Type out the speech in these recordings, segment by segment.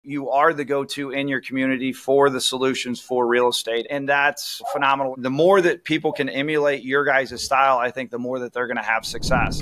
You are the go-to in your community for the solutions for real estate. And that's phenomenal. The more that people can emulate your guys' style, I think the more that they're going to have success.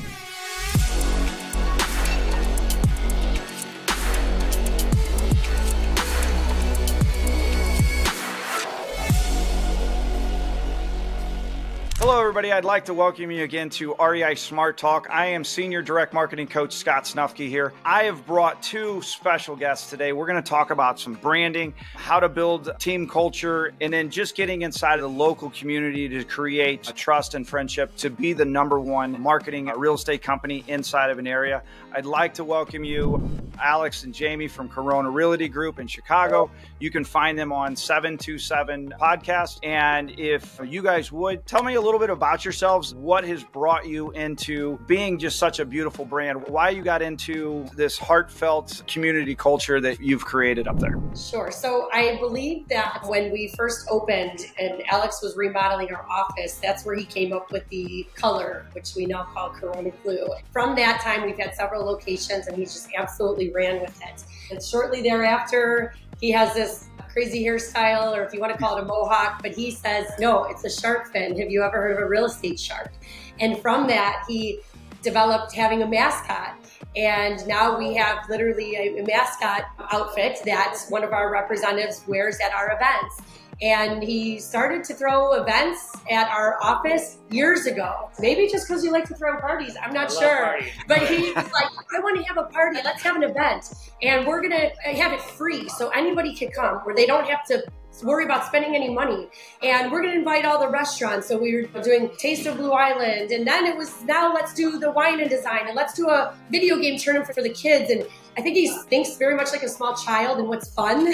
Hello, everybody. I'd like to welcome you again to REISmartTalk. I am Senior Direct Marketing Coach Scott Snufke here. I have brought two special guests today. We're going to talk about some branding, how to build team culture, and then just getting inside of the local community to create a trust and friendship to be the #1 marketing real estate company inside of an area. I'd like to welcome you, Alex and Jamie from Corona Realty Group in Chicago. You can find them on 727 Podcast. And if you guys would, tell me a little bit about yourselves. What has brought you into being just such a beautiful brand? Why you got into this heartfelt community culture that you've created up there? Sure. So I believe that when we first opened and Alex was remodeling our office, that's where he came up with the color, which we now call Corona Blue. From that time, we've had several locations and he just absolutely ran with it. And shortly thereafter, he has this crazy hairstyle, or if you want to call it a mohawk, but he says, no, it's a shark fin. Have you ever heard of a real estate shark? And from that, he developed having a mascot. And now we have literally a mascot outfit that one of our representatives wears at our events. And he started to throw events at our office years ago. Maybe just because you like to throw parties, I'm not sure. But he's like, I want to have a party, let's have an event. And we're gonna have it free so anybody can come where they don't have to worry about spending any money. And we're gonna invite all the restaurants. So we were doing Taste of Blue Island. And then it was, now let's do the wine and design. And let's do a video game tournament for the kids. And I think he thinks very much like a small child and what's fun.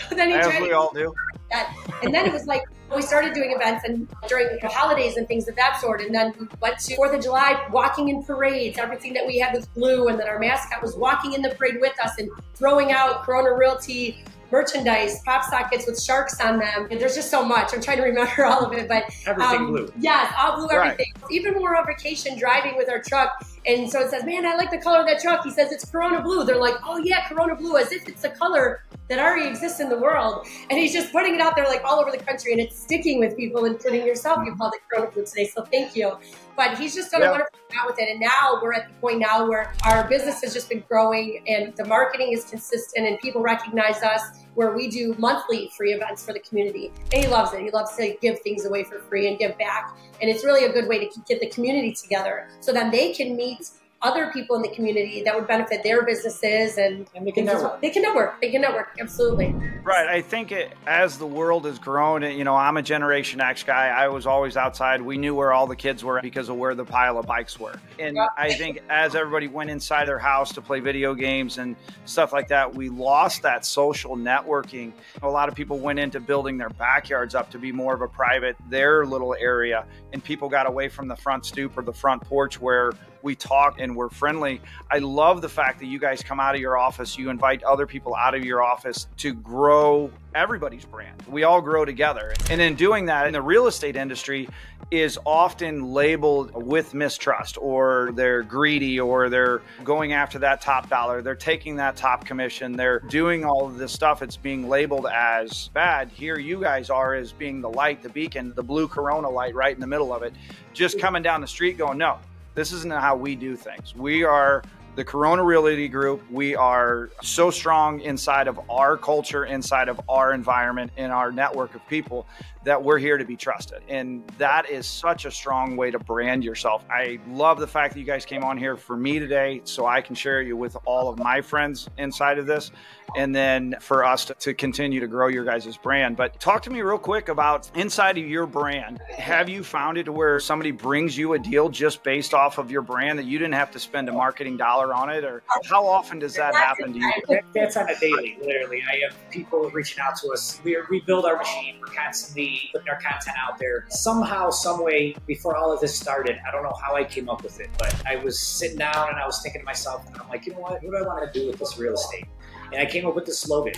So then he As we all do. That. And then it was like, we started doing events and during the holidays and things of that sort. And then we went to 4th of July, walking in parades, everything that we had was blue. And then our mascot was walking in the parade with us and throwing out Corona Realty merchandise, pop sockets with sharks on them. And there's just so much. I'm trying to remember all of it, but everything blue. Yes, all blue, everything. Right. Even when we're on vacation driving with our truck, and so it says, man, I like the color of that truck. He says, it's Corona Blue. They're like, oh yeah, Corona Blue, as if it's a color that already exists in the world. And he's just putting it out there like all over the country, and it's sticking with people, including yourself. You called it Corona Blue today, so thank you. But he's just done a wonderful job with it. And now we're at the point now where our business has just been growing and the marketing is consistent and people recognize us, where we do monthly free events for the community. And he loves it. He loves to give things away for free and give back. And it's really a good way to get the community together so then they can meet other people in the community that would benefit their businesses, and they can network. They can network, absolutely. Right. I think as the world has grown, you know, I'm a Generation X guy. I was always outside. We knew where all the kids were because of where the pile of bikes were. And I think as everybody went inside their house to play video games and stuff like that, we lost that social networking. A lot of people went into building their backyards up to be more of a private, their little area, and people got away from the front stoop or the front porch where we talk and we're friendly. I love the fact that you guys come out of your office, you invite other people out of your office to grow everybody's brand. We all grow together. And in doing that, in the real estate industry is often labeled with mistrust, or they're greedy, or they're going after that top dollar. They're taking that top commission. They're doing all of this stuff. It's being labeled as bad. Here you guys are as being the light, the beacon, the blue Corona light right in the middle of it, just coming down the street going, no, this isn't how we do things. We are the Corona Realty Group. We are so strong inside of our culture, inside of our environment, in our network of people, that we're here to be trusted. And that is such a strong way to brand yourself. I love the fact that you guys came on here for me today so I can share you with all of my friends inside of this, and then for us to continue to grow your guys' brand. But talk to me real quick about inside of your brand. Have you found it to where somebody brings you a deal just based off of your brand that you didn't have to spend a marketing dollar on it? Or how often does that happen to you? That's on a daily, literally. I have people reaching out to us. We build our machine. We're constantly putting our content out there. Somehow, some way, before all of this started, I don't know how I came up with it, but I was sitting down and I was thinking to myself, and I'm like, you know what do I want to do with this real estate? And I came up with the slogan,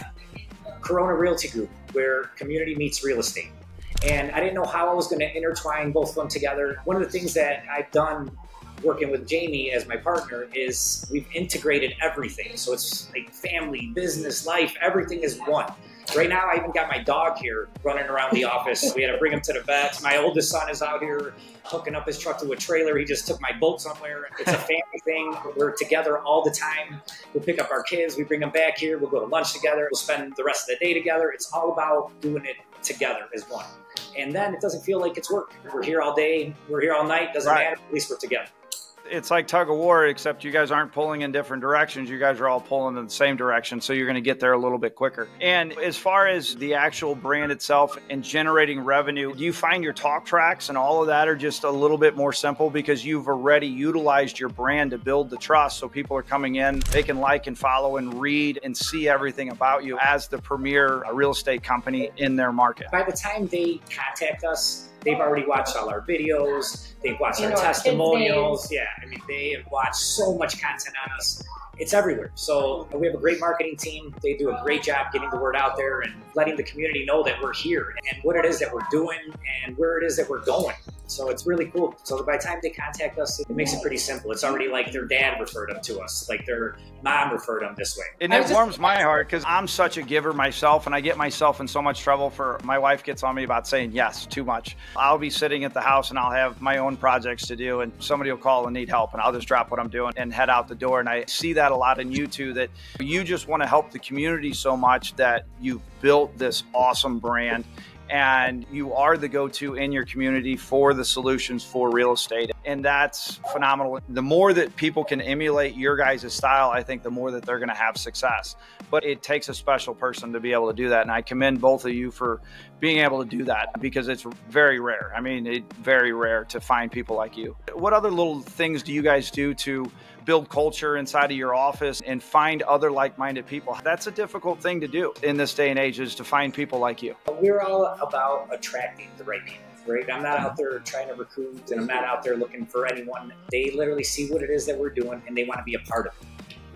Corona Realty Group, where community meets real estate. And I didn't know how I was going to intertwine both of them together. One of the things that I've done working with Jamie as my partner is we've integrated everything. So it's like family, business, life, everything is one. Right now, I even got my dog here running around the office. We had to bring him to the vet. My oldest son is out here hooking up his truck to a trailer. He just took my boat somewhere. It's a family thing. We're together all the time. We'll pick up our kids. We bring them back here. We'll go to lunch together. We'll spend the rest of the day together. It's all about doing it together as one. And then it doesn't feel like it's work. We're here all day. We're here all night. Doesn't matter. At least we're together. It's like tug of war, except you guys aren't pulling in different directions. You guys are all pulling in the same direction, so you're going to get there a little bit quicker. And as far as the actual brand itself and generating revenue, do you find your talk tracks and all of that are just a little bit more simple because you've already utilized your brand to build the trust? So people are coming in, they can like and follow and read and see everything about you as the premier real estate company in their market. By the time they contact us, they've already watched all our videos. They've watched our testimonials. Yeah, I mean, they have watched so much content on us. It's everywhere. So we have a great marketing team. They do a great job getting the word out there and letting the community know that we're here and what it is that we're doing and where it is that we're going. So it's really cool. So by the time they contact us, it makes it pretty simple. It's already like their dad referred them to us, like their mom referred them this way. And it warms my heart because I'm such a giver myself, and I get myself in so much trouble for my wife gets on me about saying yes too much. I'll be sitting at the house and I'll have my own projects to do, and somebody will call and need help, and I'll just drop what I'm doing and head out the door. And I see that a lot in you too, that you just want to help the community so much that you've built this awesome brand. And you are the go-to in your community for the solutions for real estate. And that's phenomenal. The more that people can emulate your guys' style, I think the more that they're going to have success. But it takes a special person to be able to do that. And I commend both of you for being able to do that because it's very rare. I mean, it's very rare to find people like you. What other little things do you guys do to build culture inside of your office and find other like-minded people? That's a difficult thing to do in this day and age, is to find people like you. We're all about attracting the right people, right? I'm not out there trying to recruit, and I'm not out there looking for anyone. They literally see what it is that we're doing and they want to be a part of it.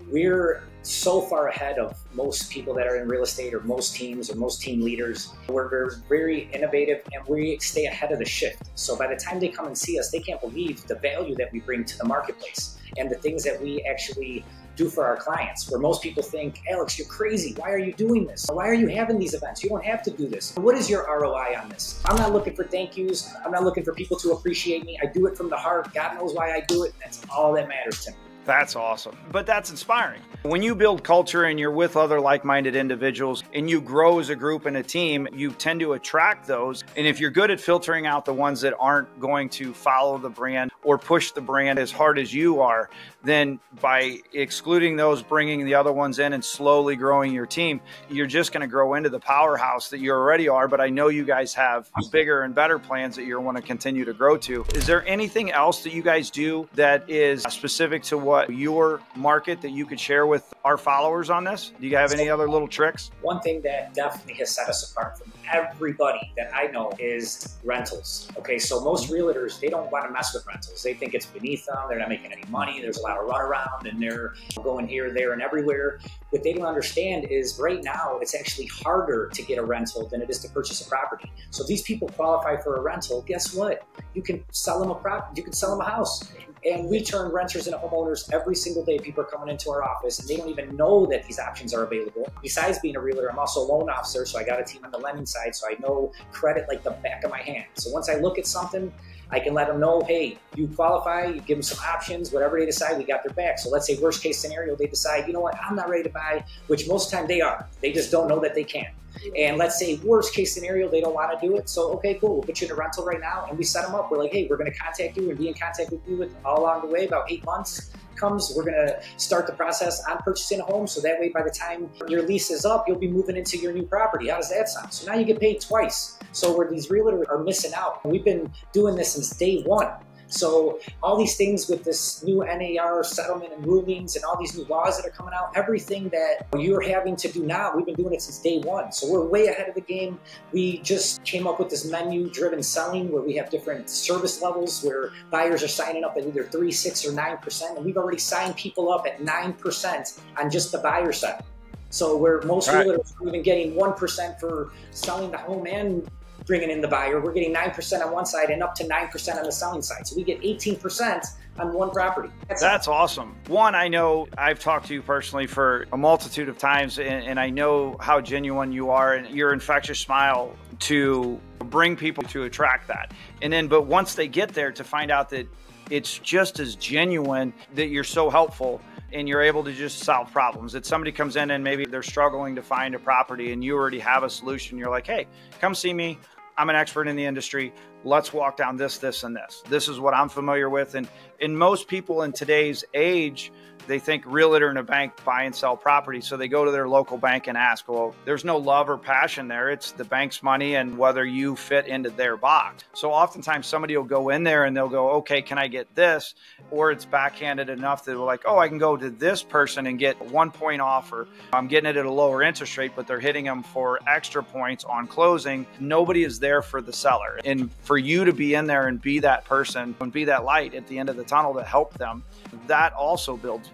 We're so far ahead of most people that are in real estate, or most teams, or most team leaders. We're very innovative and we stay ahead of the shift. So by the time they come and see us, they can't believe the value that we bring to the marketplace and the things that we actually do for our clients. Where most people think, Alex, you're crazy. Why are you doing this? Why are you having these events? You don't have to do this. What is your ROI on this? I'm not looking for thank yous. I'm not looking for people to appreciate me. I do it from the heart. God knows why I do it. And that's all that matters to me. That's awesome. But that's inspiring. When you build culture and you're with other like-minded individuals and you grow as a group and a team, you tend to attract those. And if you're good at filtering out the ones that aren't going to follow the brand or push the brand as hard as you are, then by excluding those, bringing the other ones in and slowly growing your team, you're just going to grow into the powerhouse that you already are. But I know you guys have bigger and better plans that you want to continue to grow to. Is there anything else that you guys do that is specific to what your market that you could share with our followers on this? Do you have any other little tricks? One thing that definitely has set us apart from everybody that I know is rentals. Okay, so most realtors, they don't want to mess with rentals. They think it's beneath them. They're not making any money. There's a lot of runaround and they're going here, there, and everywhere. What they don't understand is right now, it's actually harder to get a rental than it is to purchase a property. So if these people qualify for a rental, guess what? You can sell them a property. You can sell them a house. And we turn renters into homeowners every single day. People are coming into our office and they don't even know that these options are available. Besides being a realtor, I'm also a loan officer, so I got a team on the lending side, so I know credit like the back of my hand. So once I look at something, I can let them know, hey, you qualify, you give them some options, whatever they decide, we got their back. So let's say worst case scenario, they decide, you know what, I'm not ready to buy, which most of the time they are. They just don't know that they can. And let's say worst case scenario, they don't want to do it. So, okay, cool, we'll put you in a rental right now. And we set them up. We're like, hey, we're going to contact you and be in contact with you all along the way. About 8 months comes, we're going to start the process on purchasing a home. So that way, by the time your lease is up, you'll be moving into your new property. How does that sound? So now you get paid twice. So where these realtors are missing out, we've been doing this since day one. So all these things with this new NAR settlement and rulings and all these new laws that are coming out, everything that you're having to do now, we've been doing it since day one. So we're way ahead of the game. We just came up with this menu-driven selling where we have different service levels where buyers are signing up at either 3, 6, or 9%. And we've already signed people up at 9% on just the buyer side. So where most realtors are even getting 1% for selling the home and bringing in the buyer. We're getting 9% on one side and up to 9% on the selling side. So we get 18% on one property. That's awesome. One, I know I've talked to you personally for a multitude of times, and I know how genuine you are and your infectious smile to bring people to attract that. And then, but once they get there, to find out that it's just as genuine, that you're so helpful and you're able to just solve problems. That somebody comes in and maybe they're struggling to find a property and you already have a solution. You're like, hey, come see me. I'm an expert in the industry. Let's walk down this, this, and this. This is what I'm familiar with. And most people in today's age, they think realtor and a bank buy and sell property. So they go to their local bank and ask, well, there's no love or passion there. It's the bank's money and whether you fit into their box. So oftentimes somebody will go in there and they'll go, okay, can I get this? Or it's backhanded enough that they're like, oh, I can go to this person and get 1 point off, or I'm getting it at a lower interest rate, but they're hitting them for extra points on closing. Nobody is there for the seller. And for you to be in there and be that person and be that light at the end of the tunnel to help them, that also builds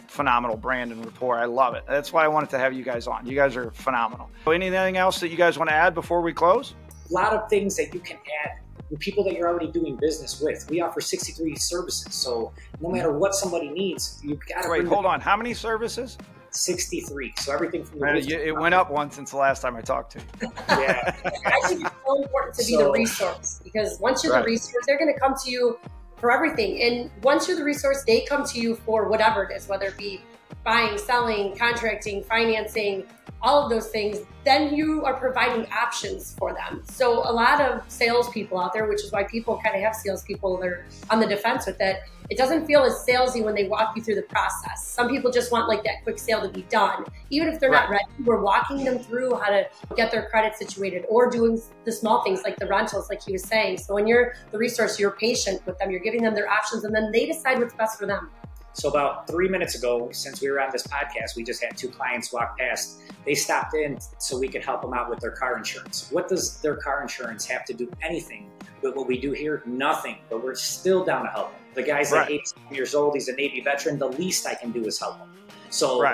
phenomenal brand and rapport. I love it. That's why I wanted to have you guys on. You guys are phenomenal. Anything else that you guys want to add before we close? A lot of things that you can add with people that you're already doing business with. We offer 63 services. So no matter what somebody needs, you've got to... Wait, hold on. How many services? 63. So everything from the... It went up one since the last time I talked to you. Yeah. I think it's so important to be the resource, because once you're the resource, they're going to come to you for everything. And once you're the resource, they come to you for whatever it is, whether it be buying, selling, contracting, financing, all of those things. Then you are providing options for them. So a lot of salespeople out there, which is why people kind of have salespeople, they're on the defense with it. It doesn't feel as salesy when they walk you through the process. Some people just want like that quick sale to be done. Even if they're not ready, we're walking them through how to get their credit situated, or doing the small things like the rentals, like he was saying. So when you're the resource, you're patient with them, you're giving them their options, and then they decide what's best for them. So about 3 minutes ago, since we were on this podcast, we just had 2 clients walk past. They stopped in so we could help them out with their car insurance. What does their car insurance have to do anything with what we do here? Nothing, but we're still down to help them. The guy's like 18 years old, he's a Navy veteran. The least I can do is help him. So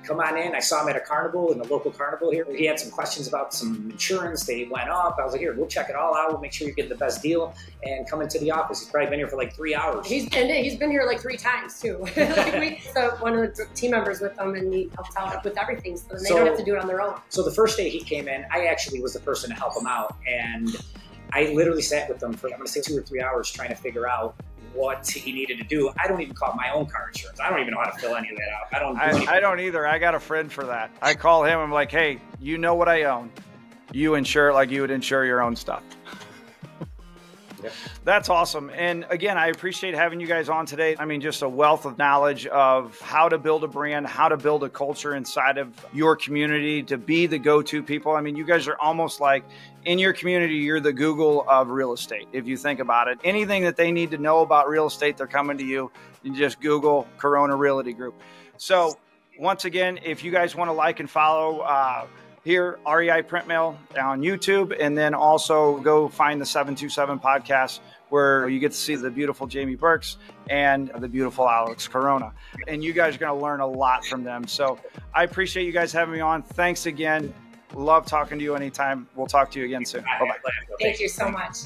come on in. I saw him at a carnival, in the local carnival here. He had some questions about some insurance. They went up. I was like, here, we'll check it all out. We'll make sure you get the best deal, and come into the office. He's probably been here for like 3 hours. He's been here like 3 times too. So one of the team members with them, and he helps out with everything, so then they don't have to do it on their own. So the first day he came in, I actually was the person to help him out, and I literally sat with them for, I'm going to say 2 or 3 hours trying to figure out what he needed to do. I don't even call my own car insurance. I don't even know how to fill any of that out. I don't either. I got a friend for that. I call him. I'm like, hey, you know what I own. You insure it like you would insure your own stuff. That's awesome. And again, I appreciate having you guys on today. I mean, just a wealth of knowledge of how to build a brand, how to build a culture inside of your community, to be the go-to people. I mean, you guys are almost like, in your community, you're the Google of real estate. If you think about it, anything that they need to know about real estate, they're coming to you. You just Google Corona Realty Group. So once again, if you guys want to like and follow, here, REIPrintMail on YouTube, and then also go find the 727 podcast, where you get to see the beautiful Jamie Burks and the beautiful Alex Corona. And you guys are going to learn a lot from them. So I appreciate you guys having me on. Thanks again. Love talking to you anytime. We'll talk to you again soon. Bye-bye. Thank you so much.